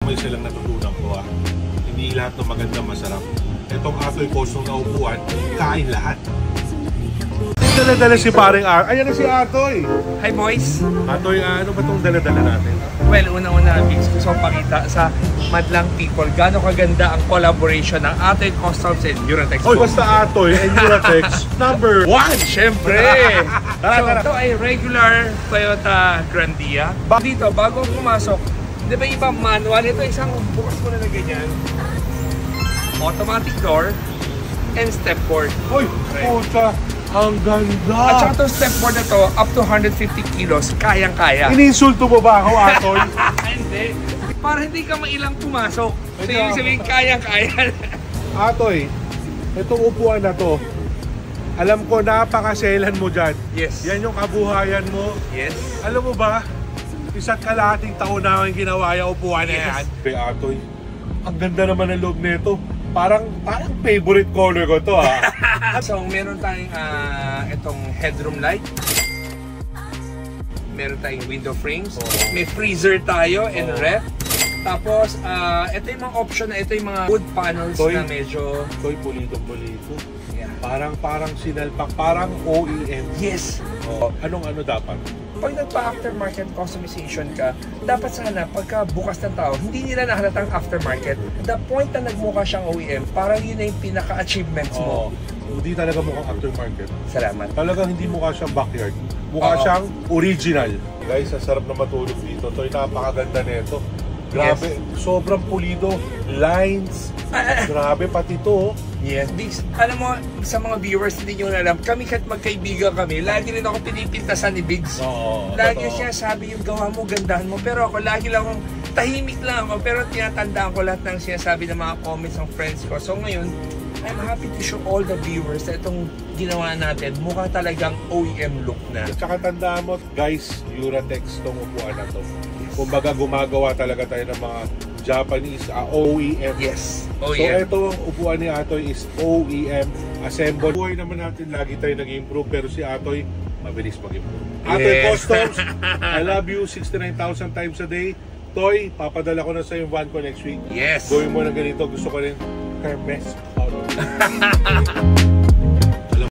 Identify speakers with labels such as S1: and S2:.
S1: may silang natutunan ko ha. Hindi lahat ng maganda masarap. Itong Atoy Costong na upuan, kain lahat. Dala-dala si paring Ar. Ayan na si Atoy.
S2: Hi boys!
S1: Atoy, ano ba itong dala-dala natin?
S2: Well, una-una, Vince, gusto kong pakita sa madlang people gano'ng kaganda ang collaboration ng Atoy Customs and Uratex.
S1: Oy, basta Atoy and Uratex number 1!
S2: Siyempre! So, ito ay regular Toyota Grandia. Dito, bago pumasok, di ba ibang manual? Ito isang bukas mo na ganyan. Automatic door and step board.
S1: Oy, puta! Ang ganda!
S2: At saka itong step board na to, up to 150 kilos, kayang-kaya.
S1: Iniinsulto mo ba ako, Atoy?
S2: Hindi. Para hindi ka mailang pumasok. So, yung sabihin, kayang-kaya.
S1: Atoy, itong upuan na to, alam ko napakaselan mo dyan.
S2: Yes.
S1: Yan yung kabuhayan mo.
S2: Yes.
S1: Alam mo ba, isa't kalahating taon na yung ginawa yung upuan na yan. Kay Atoy, ang ganda naman ang loob nito. Parang favorite color ko to ha.
S2: So, meron tayong itong headroom light. Meron tayong window frames. May freezer tayo and ref. Tapos, ito yung mga option na ito yung mga wood panels na medyo...
S1: Toy, pulido-pulido.
S2: Yeah.
S1: Parang sinalpak, parang OEM.
S2: Yes!
S1: Anong dapat?
S2: Pag nagpa-aftermarket customization ka, dapat sana pagka bukas ng tao, hindi nila nahalatang aftermarket. The point na nagmukha siyang OEM, parang yun na yung pinaka-achievements mo.
S1: Hindi talaga mukhang aftermarket.
S2: Salamat.
S1: Talagang hindi mukha siyang backyard. Mukha siyang original. Guys, ang sarap na matulog dito. Ito, napakaganda nito. Grabe, sobrang pulido. Lines. Grabe, pati ito.
S2: Yes. Alam mo, sa mga viewers, hindi nyo alam, kami kahit magkaibigan kami, lagi rin ako pinipintasan ni Biggs. Lagi siya sabi yung gawa mo, gandahan mo. Pero ako, lagi lang akong, tahimik lang ako. Pero tinatandaan ko lahat ng sinasabi ng mga comments ng friends ko. So ngayon, I'm happy to show all the viewers na itong ginawa natin, mukha talagang OEM look na.
S1: Tsaka tandaan mo, guys, Uratex itong upuan na to. Kumbaga gumagawa talaga tayo ng mga Japanese OEM.
S2: Yes,
S1: So
S2: OEM.
S1: ito ang upuan ni Atoy is OEM assemble. Buhay naman natin, lagi tayo nag-improve, pero si Atoy mabilis mag-improve. Atoy Customs, I love you 69,000 times a day. Toy, papadala ko na sa yung van ko next week.
S2: Yes.
S1: Gawin mo na ganito, gusto ko rin Hermes.